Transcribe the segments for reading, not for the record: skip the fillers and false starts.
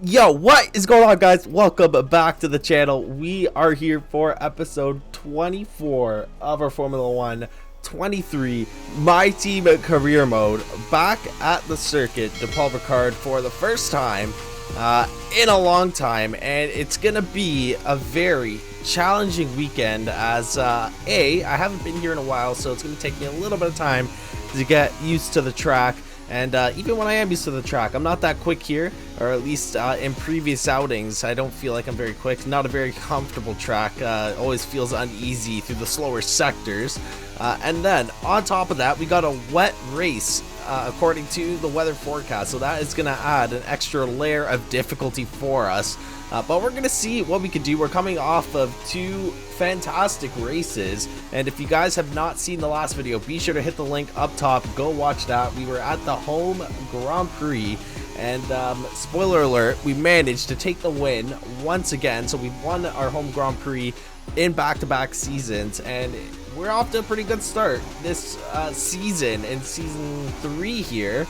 Yo, what is going on, guys? Welcome back to the channel. We are here for episode 24 of our Formula One 23 My Team career mode, back at the circuit de Paul Ricard for the first time in a long time, and it's gonna be a very challenging weekend as I haven't been here in a while, so it's gonna take me a little bit of time to get used to the track. And even when I am used to the track, I'm not that quick here, or at least in previous outings, I don't feel like I'm very quick. Not a very comfortable track, always feels uneasy through the slower sectors. And then on top of that, we got a wet race according to the weather forecast, so that is going to add an extra layer of difficulty for us. But we're going to see what we can do. We're coming off of two fantastic races, and if you guys have not seen the last video, be sure to hit the link up top. Go watch that. We were at the home Grand Prix, and spoiler alert, we managed to take the win once again. So we won our home Grand Prix in back-to-back seasons, and we're off to a pretty good start this season. In season 3 here,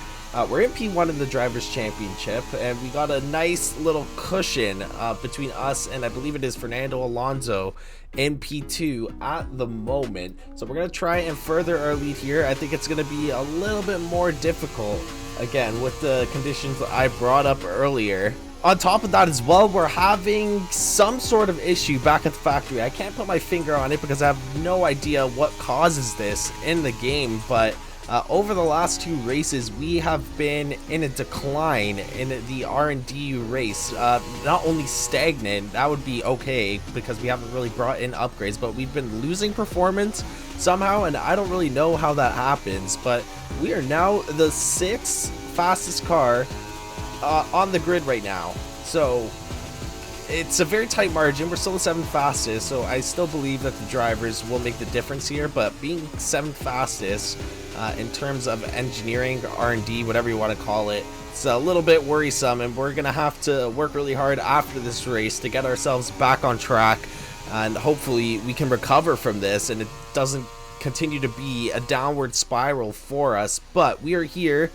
we're in P1 in the Drivers' Championship, and we got a nice little cushion between us and I believe it is Fernando Alonso in P2 at the moment. So we're going to try and further our lead here. I think it's going to be a little bit more difficult, again, with the conditions that I brought up earlier. On top of that as well, we're having some sort of issue back at the factory. I can't put my finger on it because I have no idea what causes this in the game, but over the last 2 races, we have been in a decline in the R&D race. Not only stagnant, that would be okay because we haven't really brought in upgrades, but we've been losing performance somehow, and I don't really know how that happens. But we are now the 6th fastest car on the grid right now, so it's a very tight margin. We're still the 7th fastest, so I still believe that the drivers will make the difference here, but being 7th fastest in terms of engineering, R&D, whatever you want to call it, it's a little bit worrisome, and we're gonna have to work really hard after this race to get ourselves back on track, and hopefully we can recover from this and it doesn't continue to be a downward spiral for us. But we are here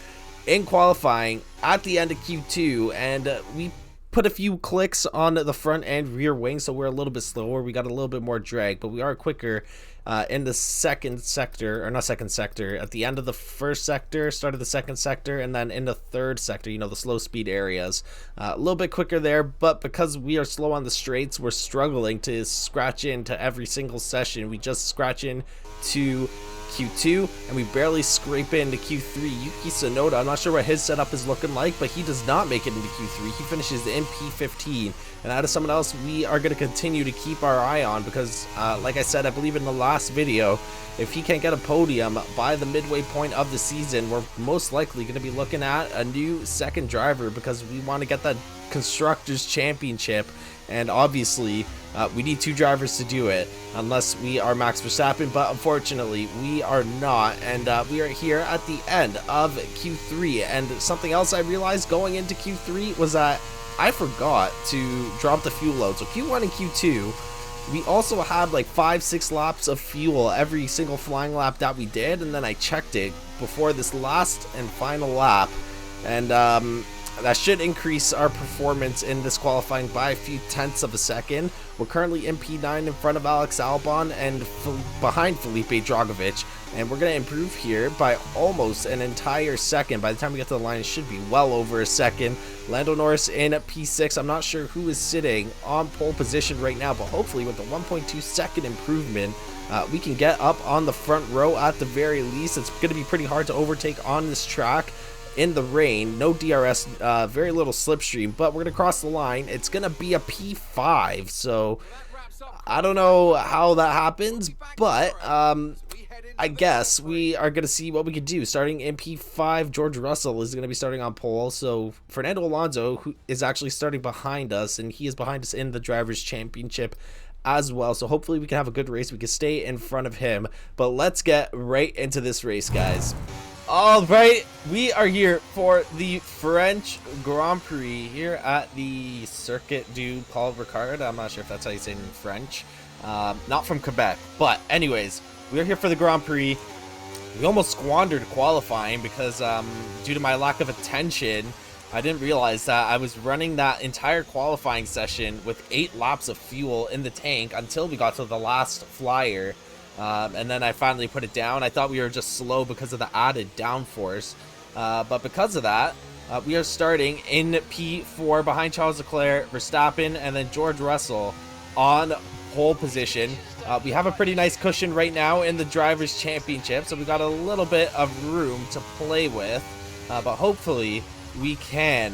in qualifying at the end of Q2, and we put a few clicks on the front and rear wing, so we're a little bit slower. We got a little bit more drag, but we are quicker in the second sector, or not second sector, at the end of the first sector, start of the second sector, and then in the third sector, you know, the slow speed areas. A little bit quicker there, but because we are slow on the straights, we're struggling to scratch into every single session. We just scratch in to Q2 and we barely scrape into Q3. Yuki Tsunoda, I'm not sure what his setup is looking like, but he does not make it into Q3. He finishes in P15, and that is someone else we are going to continue to keep our eye on because like I said, I believe in the last video, if he can't get a podium by the midway point of the season, we're most likely going to be looking at a new second driver because we want to get that Constructors Championship, and obviously we need 2 drivers to do it unless we are Max Verstappen, but unfortunately we are not, and we are here at the end of Q3. And something else I realized going into Q3 was that I forgot to drop the fuel load. So Q1 and Q2, we also had like 5-6 laps of fuel every single flying lap that we did, and then I checked it before this last and final lap, and that should increase our performance in this qualifying by a few tenths of a second. We're currently in P9 in front of Alex Albon and behind Felipe Dragovich, and we're going to improve here by almost an entire second. By the time we get to the line, it should be well over a second. Lando Norris in P6. I'm not sure who is sitting on pole position right now, but hopefully with the 1.2 second improvement, we can get up on the front row at the very least. It's going to be pretty hard to overtake on this track in the rain. No DRS, very little slipstream, but we're gonna cross the line. It's gonna be a P5, so I don't know how that happens, but I guess we are gonna see what we can do. Starting in P5, George Russell is gonna be starting on pole, so Fernando Alonso, who is actually starting behind us, and he is behind us in the Drivers' Championship as well, so hopefully we can have a good race. We can stay in front of him, but let's get right into this race, guys. All right, we are here for the French Grand Prix here at the Circuit du Paul Ricard. I'm not sure if that's how you say it in French. Not from Quebec, but anyways, we are here for the Grand Prix. We almost squandered qualifying because due to my lack of attention, I didn't realize that I was running that entire qualifying session with 8 laps of fuel in the tank until we got to the last flyer. And then I finally put it down. I thought we were just slow because of the added downforce. But because of that, we are starting in P4 behind Charles Leclerc, Verstappen, and then George Russell on pole position. We have a pretty nice cushion right now in the Drivers' Championship, so we got a little bit of room to play with. But hopefully we can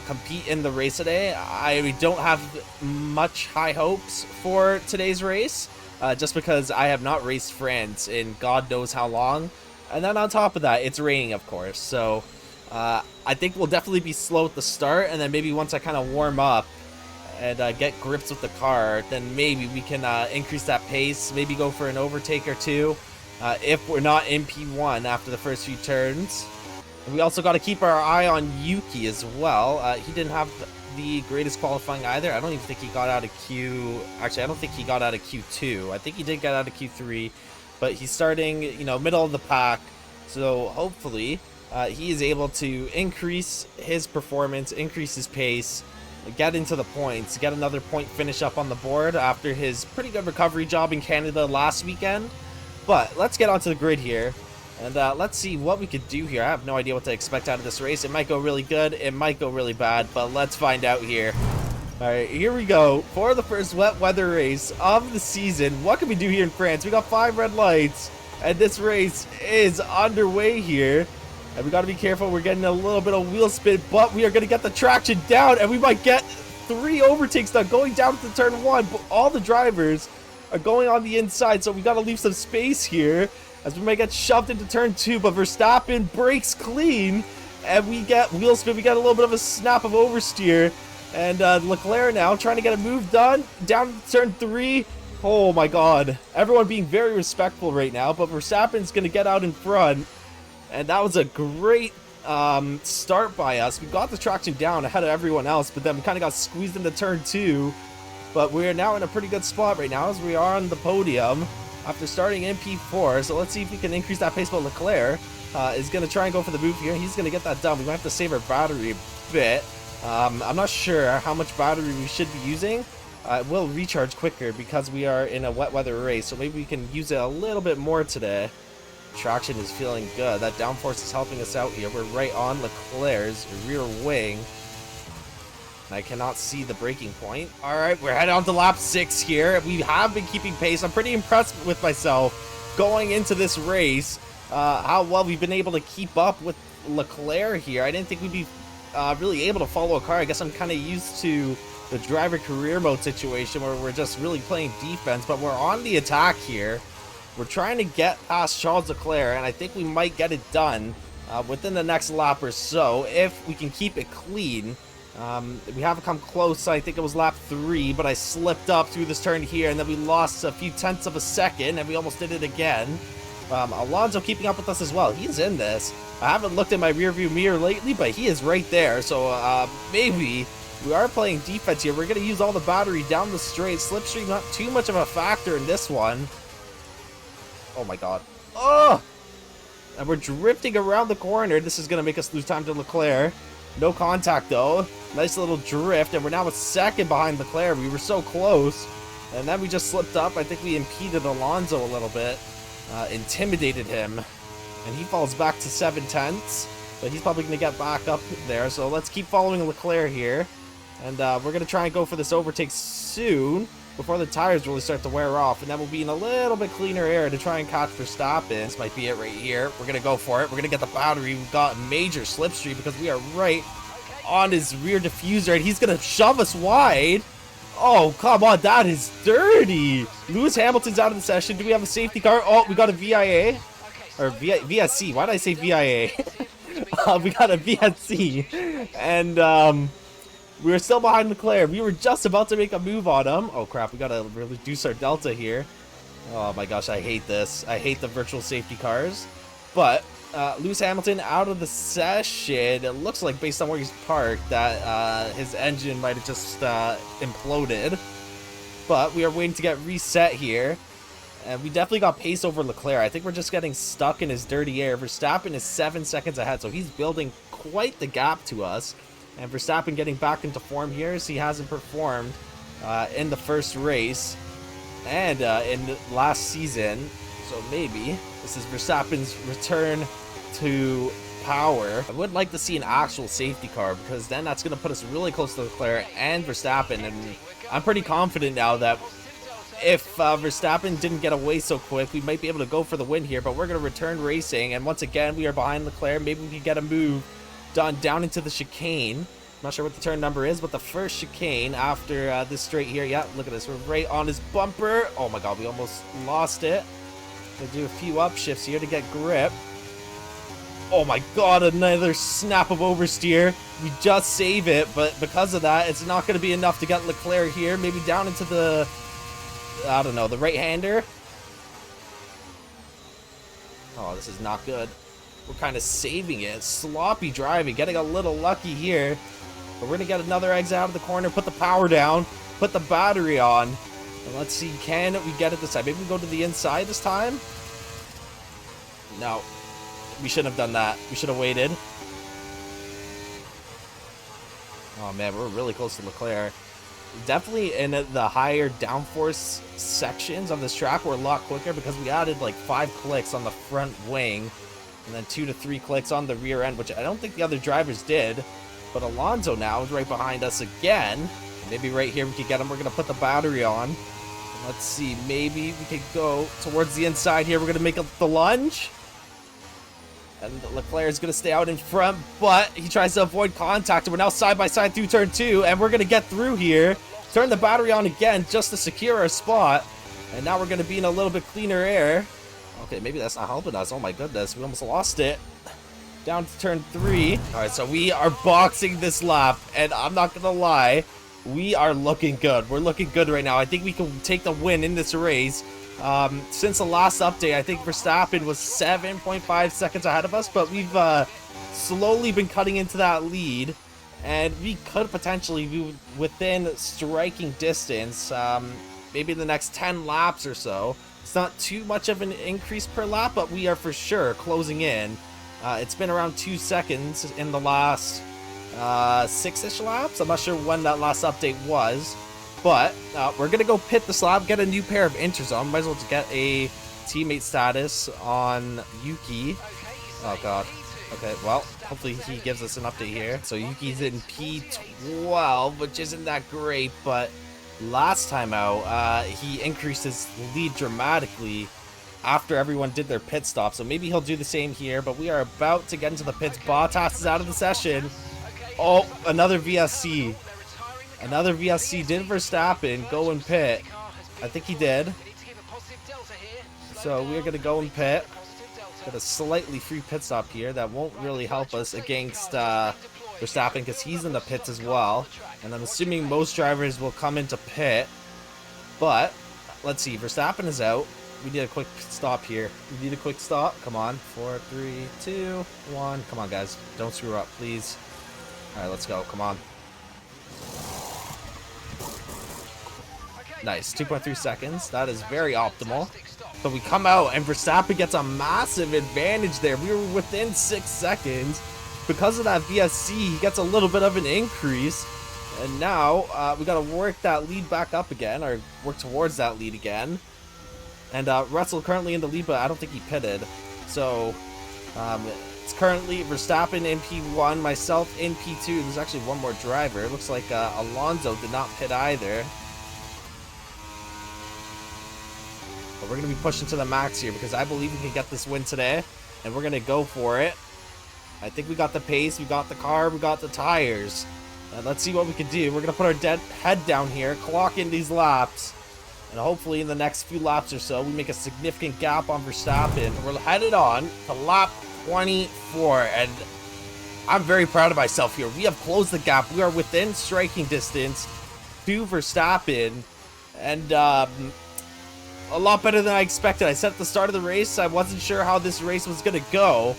compete in the race today. I don't have much high hopes for today's race, just because I have not raced France in God knows how long. And then on top of that, it's raining, of course. So I think we'll definitely be slow at the start, and then maybe once I kind of warm up and get grips with the car, then maybe we can increase that pace, maybe go for an overtake or two if we're not in P1 after the first few turns. And we also got to keep our eye on Yuki as well. He didn't have the greatest qualifying either. I don't even think he got out of Q... Actually, I don't think he got out of Q2. I think he did get out of Q3, but he's starting, you know, middle of the pack. So hopefully he is able to increase his performance, increase his pace, get into the points, get another point finish up on the board after his pretty good recovery job in Canada last weekend. But let's get onto the grid here, and let's see what we could do here. I have no idea what to expect out of this race. It might go really good, it might go really bad, but let's find out here. Alright, here we go for the first wet weather race of the season. What can we do here in France? We got 5 red lights, and this race is underway here. And we got to be careful. We're getting a little bit of wheel spin, but we are going to get the traction down, and we might get 3 overtakes done going down to turn 1. But all the drivers are going on the inside, so we got to leave some space here as we might get shoved into turn 2. But Verstappen breaks clean, and we get wheel spin. We get a little bit of a snap of oversteer, and Leclerc now trying to get a move done down to turn 3. Oh my God! Everyone being very respectful right now, but Verstappen's going to get out in front. And that was a great start by us. We got the traction down ahead of everyone else, but then we kind of got squeezed into turn 2. But we are now in a pretty good spot right now as we are on the podium after starting in P4. So let's see if we can increase that pace. But Leclerc is going to try and go for the move here. He's going to get that done. We might have to save our battery a bit. I'm not sure how much battery we should be using. It will recharge quicker because we are in a wet weather race. So maybe we can use it a little bit more today. Traction is feeling good. That downforce is helping us out here. We're right on Leclerc's rear wing. I cannot see the braking point. All right, we're heading on to lap 6 here. We have been keeping pace. I'm pretty impressed with myself going into this race. How well we've been able to keep up with Leclerc here. I didn't think we'd be really able to follow a car. I guess I'm kind of used to the driver career mode situation where we're just really playing defense, but we're on the attack here. We're trying to get past Charles Leclerc, and I think we might get it done within the next lap or so if we can keep it clean. We haven't come close. I think it was lap 3, but I slipped up through this turn here, and then we lost a few tenths of a second, and we almost did it again. Alonso keeping up with us as well. He's in this. I haven't looked in my rearview mirror lately, but he is right there. So maybe we are playing defense here. We're going to use all the battery down the straight. Slipstream not too much of a factor in this one. Oh my God. Oh! And we're drifting around the corner. This is going to make us lose time to Leclerc. No contact though. Nice little drift. And we're now a second behind Leclerc. We were so close. And then we just slipped up. I think we impeded Alonso a little bit. Intimidated him. And he falls back to 7/10. But he's probably going to get back up there. So let's keep following Leclerc here. And we're going to try and go for this overtake soon, before the tires really start to wear off, and then we'll be in a little bit cleaner air to try and catch Verstappen. This might be it right here. We're going to go for it. We're going to get the battery. We've got major slipstream because we are right on his rear diffuser, and he's going to shove us wide. Oh, come on. That is dirty. Lewis Hamilton's out of the session. Do we have a safety car? Oh, we got a VIA. Or VSC. Why did I say VIA? We got a VSC. And, we were still behind Leclerc. We were just about to make a move on him. Oh crap, we gotta reduce our delta here. Oh my gosh, I hate this. I hate the virtual safety cars. But Lewis Hamilton out of the session. It looks like, based on where he's parked, that his engine might have just imploded. But we are waiting to get reset here. And we definitely got pace over Leclerc. I think we're just getting stuck in his dirty air. Verstappen is 7 seconds ahead, so he's building quite the gap to us. And Verstappen getting back into form here, as he hasn't performed in the first race and in the last season. So maybe this is Verstappen's return to power. I would like to see an actual safety car, because then that's going to put us really close to Leclerc and Verstappen. And I'm pretty confident now that if Verstappen didn't get away so quick, we might be able to go for the win here. But we're going to return racing, and once again we are behind Leclerc. Maybe we can get a move done down into the chicane. I'm not sure what the turn number is, but the first chicane after this straight here. Yeah, look at this, we're right on his bumper. Oh my god, we almost lost it. Gonna do a few upshifts here to get grip. Oh my god, another snap of oversteer. We just save it, but because of that, it's not going to be enough to get Leclerc here. Maybe down into the, I don't know, the right-hander. Oh, this is not good. We're kind of saving it. Sloppy driving, getting a little lucky here. But we're going to get another exit out of the corner, put the power down, put the battery on. And let's see, can we get it this time? Maybe we go to the inside this time? No. We shouldn't have done that. We should have waited. Oh man, we're really close to Leclerc. Definitely in the higher downforce sections of this track, we're a lot quicker because we added like 5 clicks on the front wing and then 2 to 3 clicks on the rear end, which I don't think the other drivers did. But Alonso now is right behind us again. Maybe right here we could get him. We're going to put the battery on. Let's see, maybe we could go towards the inside here. We're going to make the lunge. And Leclerc is going to stay out in front, but he tries to avoid contact. We're now side by side through turn 2, and we're going to get through here. Turn the battery on again just to secure our spot. And now we're going to be in a little bit cleaner air. Okay, maybe that's not helping us. Oh my goodness, we almost lost it. Down to turn 3. All right, so we are boxing this lap, and I'm not going to lie, we are looking good. We're looking good right now. I think we can take the win in this race. Since the last update, I think Verstappen was 7.5 seconds ahead of us, but we've slowly been cutting into that lead, and we could potentially be within striking distance, maybe in the next 10 laps or so. It's not too much of an increase per lap, but we are for sure closing in. It's been around 2 seconds in the last 6-ish laps. I'm not sure when that last update was. But we're going to go pit this lap, get a new pair of Interzone. Might as well get a teammate status on Yuki. Oh, God. Okay, well, hopefully he gives us an update here. So Yuki's in P12, which isn't that great. But last time out, he increased his lead dramatically after everyone did their pit stop. So maybe he'll do the same here. But we are about to get into the pits. Bottas is out of the session. Oh, another VSC. Another VSC. Did Verstappen go in pit? I think he did. So we're going to go in pit. Got a slightly free pit stop here. That won't really help us against Verstappen because he's in the pits as well. And I'm assuming most drivers will come into pit. But let's see. Verstappen is out. We need a quick stop here. We need a quick stop. Come on. 4, 3, 2, 1. Come on, guys. Don't screw up, please. All right, let's go. Come on. Nice, 2.3 seconds. That is very optimal. But we come out and Verstappen gets a massive advantage there. We were within 6 seconds. Because of that VSC, he gets a little bit of an increase. And now we got to work that lead back up again, or work towards that lead again. And Russell currently in the lead, but I don't think he pitted. So it's currently Verstappen in P1, myself in P2. There's actually one more driver. It looks like Alonso did not pit either. But we're going to be pushing to the max here because I believe we can get this win today. And we're going to go for it. I think we got the pace, we got the car, we got the tires. And let's see what we can do. We're going to put our head down here, clock in these laps. And hopefully in the next few laps or so, we make a significant gap on Verstappen. We're headed on to lap 24. And I'm very proud of myself here. We have closed the gap. We are within striking distance to Verstappen. And a lot better than I expected. I said at the start of the race, I wasn't sure how this race was going to go,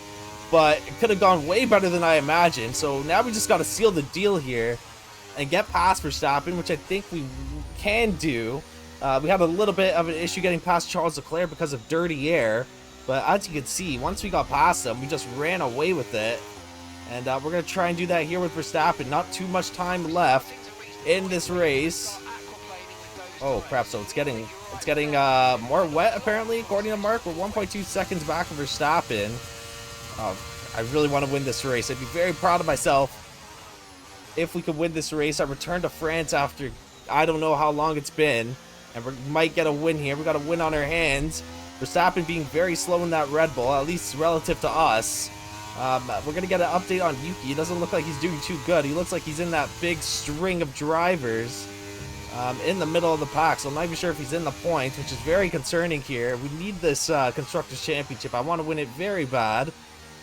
but it could have gone way better than I imagined. So now we just got to seal the deal here and get past Verstappen, which I think we can do. We had a little bit of an issue getting past Charles Leclerc because of dirty air, but as you can see, once we got past him, we just ran away with it. And we're going to try and do that here with Verstappen. Not too much time left in this race. Oh, crap. So it's getting more wet, apparently, according to Mark. We're 1.2 seconds back of Verstappen. I really want to win this race. I'd be very proud of myself if we could win this race. I return to France after I don't know how long it's been. And we might get a win here. We got a win on our hands. Verstappen being very slow in that Red Bull, at least relative to us. We're going to get an update on Yuki. It doesn't look like he's doing too good. He looks like he's in that big string of drivers in the middle of the pack. So I'm not even sure if he's in the points, which is very concerning here. We need this Constructors' Championship. I want to win it very bad.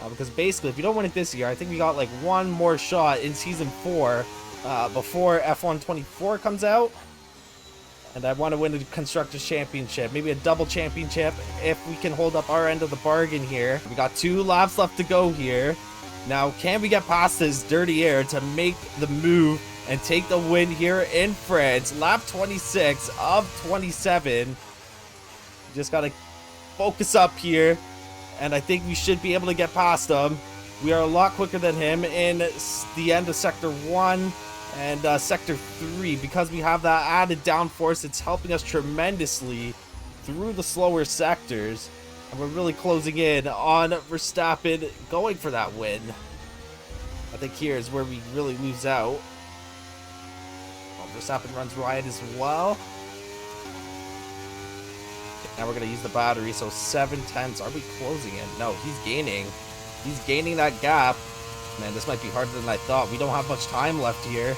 Because basically, if we don't win it this year, I think we got like one more shot in Season 4 before F1 24 comes out. And I want to win the Constructors' Championship. Maybe a double championship if we can hold up our end of the bargain here. We got 2 laps left to go here. Now, can we get past this dirty air to make the move and take the win here in France? Lap 26 of 27. Just got to focus up here. And I think we should be able to get past him. We are a lot quicker than him in the end of Sector 1 and Sector 3. Because we have that added downforce, it's helping us tremendously through the slower sectors. And we're really closing in on Verstappen going for that win. I think here is where we really lose out. Oh, Verstappen runs wide as well. Now we're going to use the battery, so 7/10. Are we closing in? No, he's gaining. He's gaining that gap. Man, this might be harder than I thought. We don't have much time left here.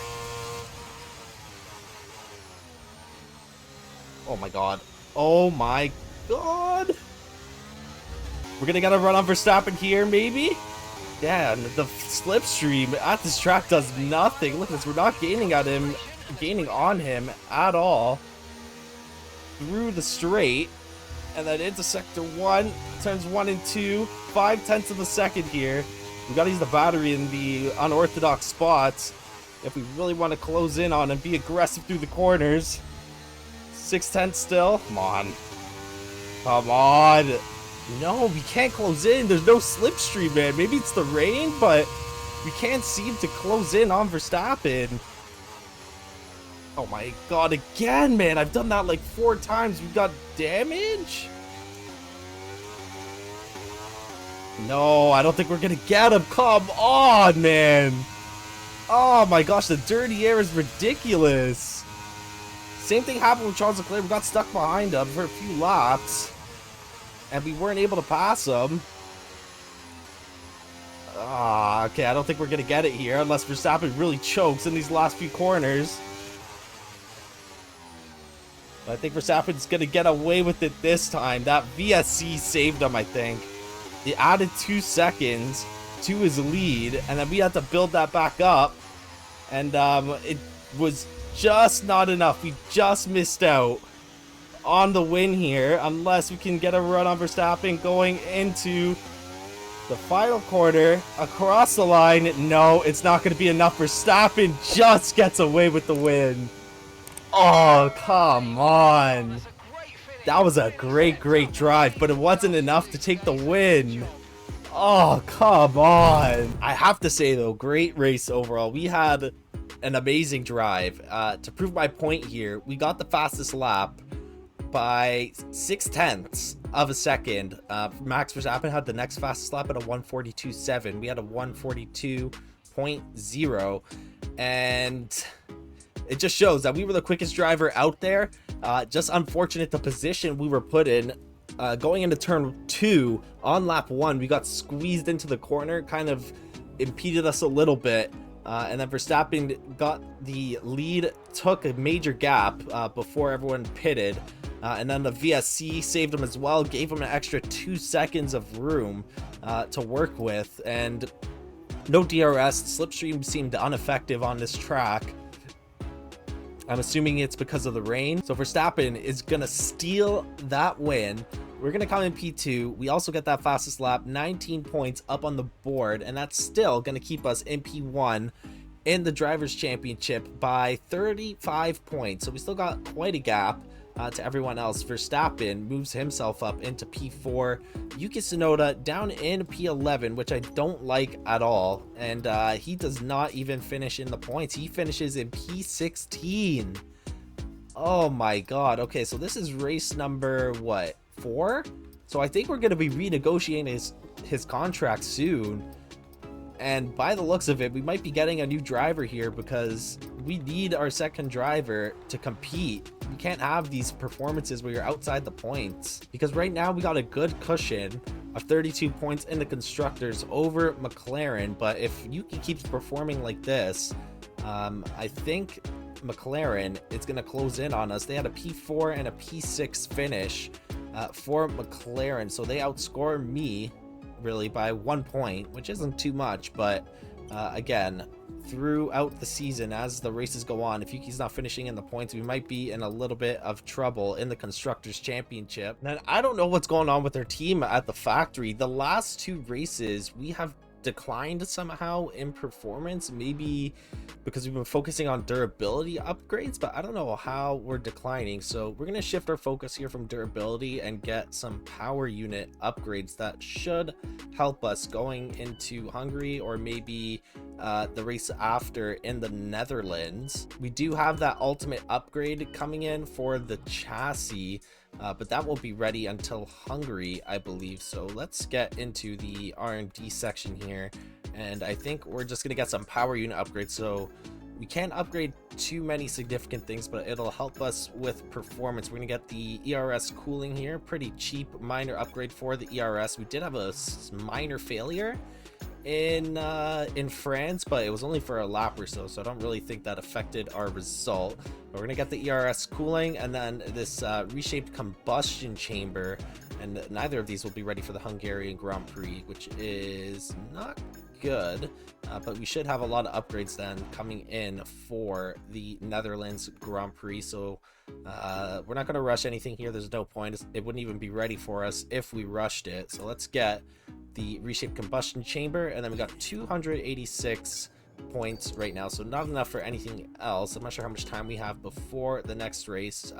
Oh my god. Oh my god. We're going to get a run on Verstappen here, maybe? Yeah, and the slipstream at this track does nothing. Look at this. We're not gaining on him at all. Through the straight. And then into Sector 1, turns 1 and 2, 5/10 of a second here. We gotta use the battery in the unorthodox spots if we really want to close in on and be aggressive through the corners. 6/10 still. Come on. Come on. No, we can't close in. There's no slipstream, man. Maybe it's the rain, but we can't seem to close in on Verstappen. Oh my god, again, man. I've done that like 4 times. We've got damage? No, I don't think we're gonna get him. Come on, man. Oh my gosh, the dirty air is ridiculous. Same thing happened with Charles Leclerc. We got stuck behind him for a few laps. And we weren't able to pass him. Okay, I don't think we're gonna get it here unless Verstappen really chokes in these last few corners. I think Verstappen's going to get away with it this time. That VSC saved him, I think. He added 2 seconds to his lead, and then we had to build that back up. And it was just not enough. We just missed out on the win here, unless we can get a run on Verstappen going into the final corner across the line. No, it's not going to be enough. Verstappen just gets away with the win. Oh, come on. That was a great drive, but it wasn't enough to take the win. Oh, come on. I have to say, though, great race overall. We had an amazing drive. To prove my point here, we got the fastest lap by 6/10 of a second. Max Verstappen had the next fastest lap at a 1:42.7. We had a 1:42.0. And it just shows that we were the quickest driver out there. Just unfortunate the position we were put in. Going into turn 2 on lap 1, we got squeezed into the corner, kind of impeded us a little bit. And then Verstappen got the lead, took a major gap before everyone pitted. And then the VSC saved him as well, gave him an extra 2 seconds of room to work with. And no DRS, slipstream seemed ineffective on this track. I'm assuming it's because of the rain. So Verstappen is going to steal that win. We're going to come in P2. We also get that fastest lap, 19 points up on the board. And that's still going to keep us in P1 in the Drivers' Championship by 35 points. So we still got quite a gap. to everyone else. Verstappen moves himself up into P4. Yuki Tsunoda down in P11, which I don't like at all. And he does not even finish in the points. He finishes in P16. Oh my god. Okay, so this is race number, what, 4? So I think we're going to be renegotiating his contract soon. And by the looks of it, we might be getting a new driver here because we need our second driver to compete. We can't have these performances where you're outside the points, because right now we got a good cushion of 32 points in the constructors over McLaren. But if Yuki keeps performing like this, I think McLaren, it's going to close in on us. They had a P4 and a P6 finish for McLaren, so they outscore me really by 1 point, which isn't too much. But again, throughout the season, as the races go on, if Yuki's not finishing in the points, we might be in a little bit of trouble in the Constructors Championship. And I don't know what's going on with their team at the factory. The last 2 races we have declined somehow in performance, maybe because we've been focusing on durability upgrades, but I don't know how we're declining. So we're going to shift our focus here from durability and get some power unit upgrades that should help us going into Hungary, or maybe the race after in the Netherlands. We do have that ultimate upgrade coming in for the chassis, but that won't be ready until Hungary, I believe. So let's get into the R&D section here, and I think we're just gonna get some power unit upgrades. So we can't upgrade too many significant things, but it'll help us with performance. We're gonna get the ERS cooling here, pretty cheap minor upgrade for the ERS. We did have a minor failure in France, but it was only for a lap or so, so I don't really think that affected our result. But we're gonna get the ERS cooling, and then this reshaped combustion chamber, and neither of these will be ready for the Hungarian Grand Prix, which is not good, but we should have a lot of upgrades then coming in for the Netherlands Grand Prix. So we're not going to rush anything here. There's no point. It wouldn't even be ready for us if we rushed it. So let's get the reshaped combustion chamber, and then we got 286 points right now, so not enough for anything else. I'm not sure how much time we have before the next race.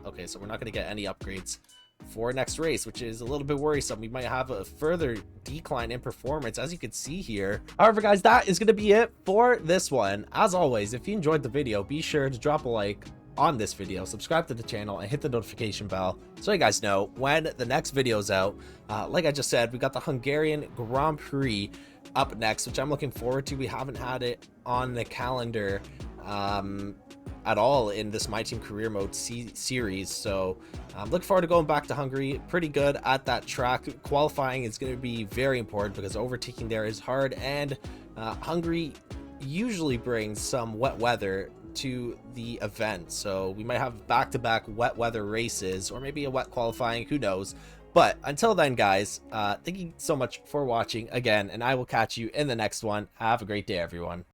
Okay, so we're not going to get any upgrades for next race, which is a little bit worrisome. We might have a further decline in performance, as you can see here. However, guys, that is going to be it for this one. As always, if you enjoyed the video, be sure to drop a like on this video, subscribe to the channel, and hit the notification bell so you guys know when the next video is out. Like I just said, we got the Hungarian Grand Prix up next, which I'm looking forward to. We haven't had it on the calendar at all in this My Team Career Mode series, so I'm looking forward to going back to Hungary. Pretty good at that track. Qualifying is going to be very important because overtaking there is hard, and Hungary usually brings some wet weather to the event, so we might have back-to-back wet weather races, or maybe a wet qualifying, who knows. But until then, guys, thank you so much for watching again, and I will catch you in the next one. Have a great day, everyone.